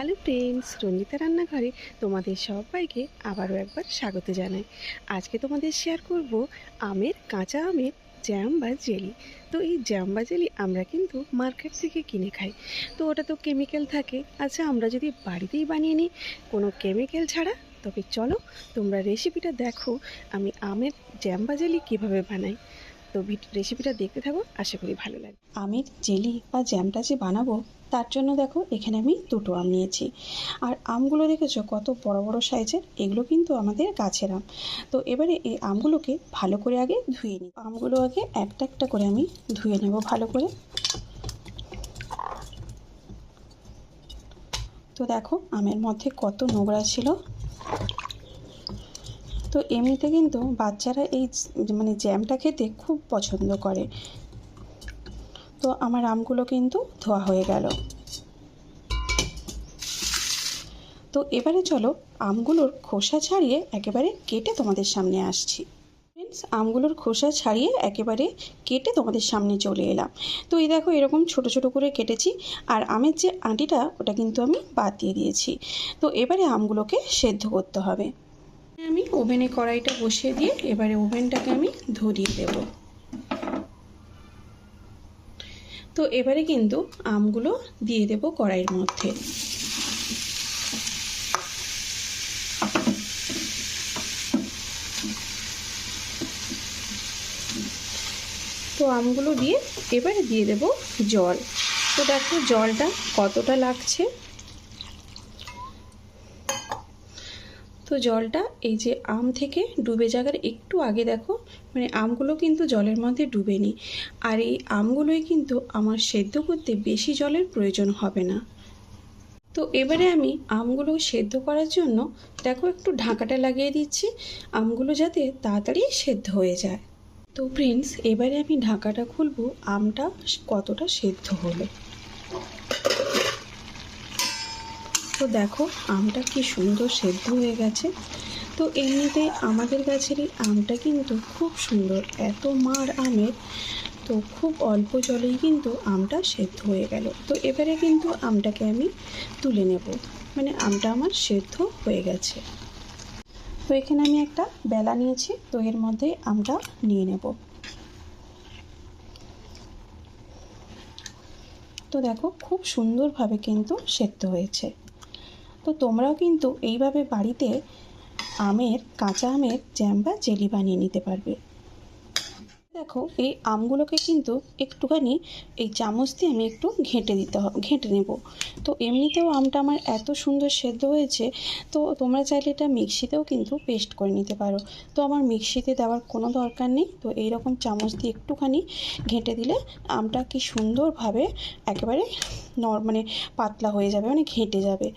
Hello friends, Ranjita রান্নাঘরে তোমাদের সবাইকে আবারও একবার স্বাগত জানাই। আজকে তোমাদের শেয়ার করব আমের কাঁচা আমের জ্যাম বা জেলি। তো এই জ্যাম বা জেলি আমরা কিন্তু মার্কেট থেকে কিনে খাই, তো ওটা তো কেমিক্যাল থাকে। আচ্ছা, আমরা যদি বাড়িতেই বানিয়ে নিই কোনো কেমিক্যাল ছাড়া, তবে চলো তোমরা রেসিপিটা দেখো আমি আমের জ্যাম বা জেলি কীভাবে বানাই। তো রেসিপিটা দেখতে থাকো, আশা করি ভালো লাগবে। আমের জেলি বা জ্যামটা যে বানাবো তার জন্য দেখো এখানে আমি দুটো আম নিয়েছি। আর আমগুলো দেখেছো কত বড় বড় সাইজের, এগুলো কিন্তু আমাদের গাছের আম। তো এবারে এই আমগুলোকে ভালো করে আগে ধুয়ে নিই। আমগুলো আগে একটা একটা করে আমি ধুয়ে নেব ভালো করে। তো দেখো আমের মধ্যে কত নোংরা ছিল। তো এমনিতে কিন্তু বাচ্চারা এই জ্যামটা খেতে খুব পছন্দ করে। তো আমার আমগুলো কিন্তু ধোয়া হয়ে গেল। তো এবারে চলো আমগুলোর খোসা ছাড়িয়ে একেবারে কেটে তোমাদের সামনে আসছি। ফ্রেন্ডস, আমগুলোর খোসা ছাড়িয়ে একেবারে কেটে তোমাদের সামনে চলে এলাম। তো এই দেখো এরকম ছোট ছোট করে কেটেছি। আর আমের যে আঁটিটা ওটা কিন্তু আমি বাদ দিয়ে দিয়েছি। তো এবারে আমগুলোকে সেদ্ধ করতে হবে। আমি ওভেনে কড়াইটা বসিয়ে দিয়ে এবারে ওভেনটাকে আমি ধরিয়ে দেব। তো এবারে কিন্তু আমগুলো দিয়ে দেব কড়াইয়ের মধ্যে। তো আমগুলো দিয়ে এবারে দিয়ে দেব জল। তো দেখো জলটা কতটা লাগছে। তো জলটা এই যে আম থেকে ডুবে যাওয়ার একটু আগে দেখো, আমগুলো কিন্তু জলের মধ্যে ডুবেনি। আর এই আমগুলোই কিন্তু আমার সেদ্ধ করতে বেশি জলের প্রয়োজন হবে না। তো এবারে আমি আমগুলো সেদ্ধ করার জন্য দেখো একটু ঢাকাটা লাগিয়ে দিচ্ছি, আমগুলো যাতে তাড়াতাড়ি সেদ্ধ হয়ে যায়। তো ফ্রেন্ডস, এবারে আমি ঢাকাটা খুলবো আমটা কতটা সেদ্ধ হলো। তো দেখো আমটা কি সুন্দর সেদ্ধ হয়ে গেছে। তো এমনিতে আমাদের গাছের এই আমটা কিন্তু খুব সুন্দর, এত মার আমের। তো খুব অল্প জলেই কিন্তু আমটা সেদ্ধ হয়ে গেল। তো এবারে কিন্তু আমটাকে আমি তুলে নেব, আমটা আমার সেদ্ধ হয়ে গেছে। তো এখানে আমি একটা বেলা নিয়েছি, তো এর মধ্যে আমটা নিয়ে নেব। তো দেখো খুব সুন্দরভাবে কিন্তু সেদ্ধ হয়েছে। তো তোমরাও কিন্তু এইভাবে বাড়িতে কাঁচা আমের জ্যাম বা জেলি বানিয়ে নিতে পারবে। দেখো এই আমগুলোকে কিন্তু একটুখানি এই চামচ দিয়ে আমি একটু ঘেঁটে নেব। তো এমনিতেও আমটা আমার এত সুন্দর সেদ্ধ হয়েছে। তো তোমরা চাইলে এটা মিক্সিতেও কিন্তু পেস্ট করে নিতে পারো। তো আমার মিক্সিতে দেওয়ার কোনো দরকার নেই। তো এইরকম চামচ দিয়ে একটুখানি ঘেঁটে দিলে আমটা কি সুন্দরভাবে একেবারে পাতলা হয়ে যাবে, ঘেঁটে যাবে।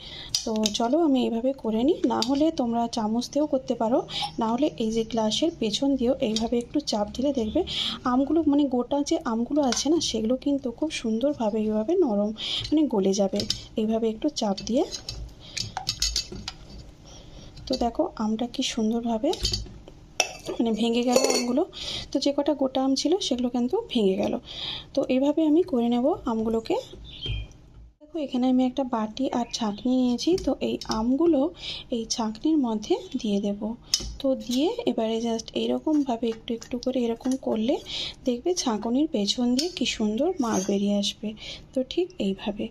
তো চলো আমি এইভাবে করে নিই। না হলে তোমরা চামচ দিয়েও করতে পারো, না হলে এই যে গ্লাসের পেছন দিয়েও এইভাবে একটু চাপ দিলে দেখবে আমগুলো গোটা যে আমগুলো আছে না, সেগুলো কিন্তু খুব সুন্দরভাবে এইভাবে নরম গলে যাবে এইভাবে একটু চাপ দিয়ে। তো দেখো আমটা কি সুন্দরভাবে ভেঙে গেল আমগুলো। তো যে কটা গোটা আম ছিল সেগুলো কিন্তু ভেঙে গেল। তো এইভাবে আমি করে নেব আমগুলোকে। দেখো এখানে আমি একটা বাটি আর ছাঁকনি নিয়েছি। তো এই আমগুলো এই ছাঁকনির মধ্যে দিয়ে দেব। তো দিয়ে এবারে জাস্ট এইরকমভাবে একটু একটু করে এরকম করলে দেখবে ছাঁকনির পেছন দিয়ে কি সুন্দর মাড় বেরিয়ে আসবে। তো ঠিক এইভাবে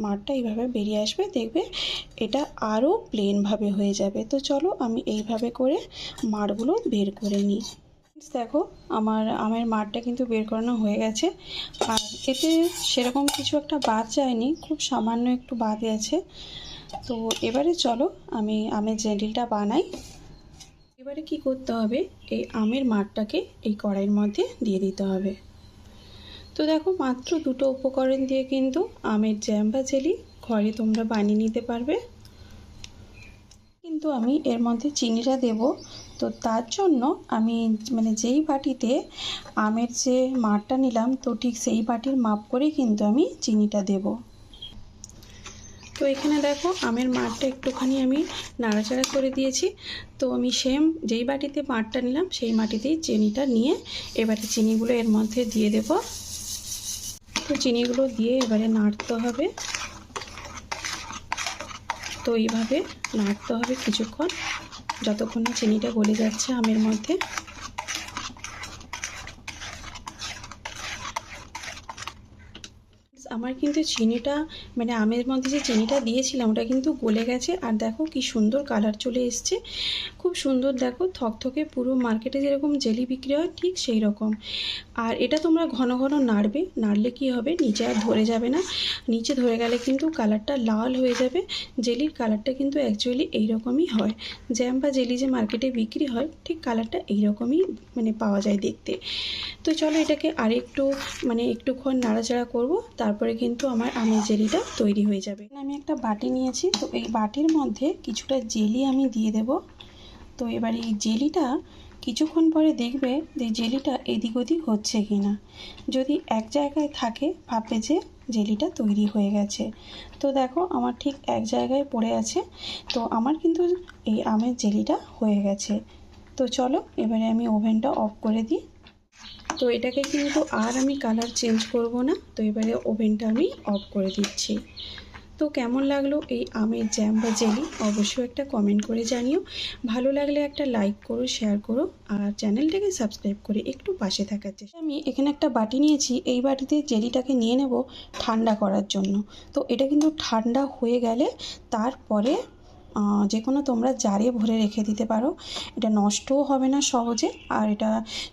মাড়টা এইভাবে বেরিয়ে আসবে, দেখবে এটা আরও প্লেনভাবে হয়ে যাবে। তো চলো আমি এইভাবে করে মাড়গুলো বের করে নিই। দেখো আমার আমের মাড়টা কিন্তু বের করানো হয়ে গেছে। আর এতে সেরকম কিছু একটা বাদ যায়নি, খুব সামান্য একটু বাদ গেছে। তো এবারে চলো আমি আমের জেলিটা বানাই। এবারে কি করতে হবে, এই আমের মাড়টাকে এই কড়াইয়ের মধ্যে দিয়ে দিতে হবে। তো দেখো মাত্র দুটো উপকরণ দিয়ে কিন্তু আমের জ্যাম বা জেলি ঘরে তোমরা বানিয়ে নিতে পারবে। কিন্তু আমি এর মধ্যে চিনিটা দেব। তো তার জন্য আমি যেই বাটিতে আমের যে মাড়টা নিলাম, তো ঠিক সেই বাটির মাপ করেই কিন্তু আমি চিনিটা দেব। তো এখানে দেখো আমের মাড়টা একটুখানি আমি নাড়াচাড়া করে দিয়েছি। তো আমি সেম যেই বাটিতে মাড়টা নিলাম সেই বাটিতেই চিনিটা নিয়ে এবারে চিনিগুলো এর মধ্যে দিয়ে দেব। তো চিনিগুলো দিয়ে এবারে নাড়তে হবে। তো এইভাবে নাড়তে হবে কিছুক্ষণ, যতক্ষণ না চিনিটা গলে যাচ্ছে আমের মধ্যে। আমার কিন্তু চিনিটা মানে আমের মধ্যে যে চিনিটা দিয়েছিলাম ওটা কিন্তু গলে গেছে। আর দেখো কি সুন্দর কালার চলে এসছে, খুব সুন্দর দেখো থকথকে, পুরো মার্কেটে যেরকম জেলি বিক্রি হয় ঠিক সেই রকম। আর এটা তোমরা ঘন ঘন নাড়বে, নাড়লে কি হবে নিচে আর ধরে যাবে না। নিচে ধরে গেলে কিন্তু কালারটা লাল হয়ে যাবে। জেলির কালারটা কিন্তু অ্যাকচুয়ালি এইরকমই হয়, জ্যাম বা জেলি যে মার্কেটে বিক্রি হয় ঠিক কালারটা এইরকমই মানে পাওয়া যায় দেখতে। তো চলো এটাকে আরেকটু মানে একটুক্ষণ নাড়াচাড়া করব, তারপরে কিন্তু আমার আমের জেলিটা তৈরি হয়ে যাবে। আমি একটা বাটি নিয়েছি, তো এই বাটির মধ্যে কিছুটা জেলি আমি দিয়ে দেব। তো এবার এই জেলিটা কিছুক্ষণ পরে দেখবে যে জেলিটা এদিক ওদিক হচ্ছে কি না। যদি এক জায়গায় থাকে ভাববে যে জেলিটা তৈরি হয়ে গেছে। তো দেখো আমার ঠিক এক জায়গায় পড়ে আছে, তো আমার কিন্তু এই আমের জেলিটা হয়ে গেছে। তো চলো এবারে আমি ওভেনটা অফ করে দিই। তো এটাকে কিন্তু আর আমি কালার চেঞ্জ করব না। তো এবারে ওভেনটা আমি অফ করে দিচ্ছি। তো কেমন লাগলো এই আমের জ্যাম বা জেলি অবশ্যই একটা কমেন্ট করে জানিও। ভালো লাগলে একটা লাইক করো, শেয়ার করো, আর চ্যানেলটাকে সাবস্ক্রাইব করে একটু পাশে থাকার চেষ্টা। আমি এখানে একটা বাটি নিয়েছি, এই বাটিতে জেলিটাকে নিয়ে নেব ঠান্ডা করার জন্য। তো এটা কিন্তু ঠান্ডা হয়ে গেলে তারপরে যে কোনো তোমরা জারে ভরে রেখে দিতে পারো, এটা নষ্টও হবে না সহজে। আর এটা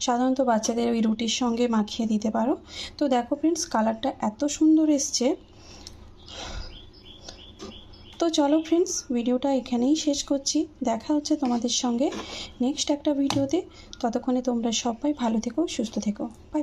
সাধারণত বাচ্চাদের ওই রুটির সঙ্গে মাখিয়ে দিতে পারো। তো দেখো ফ্রেন্ডস কালারটা এত সুন্দর এসছে। তো চলো ফ্রেন্ডস ভিডিওটা এখানেই শেষ করছি, দেখা হচ্ছে তোমাদের সঙ্গে নেক্সট একটা ভিডিওতে। ততক্ষণে তোমরা সবাই ভালো থেকো, সুস্থ থেকো, বাই।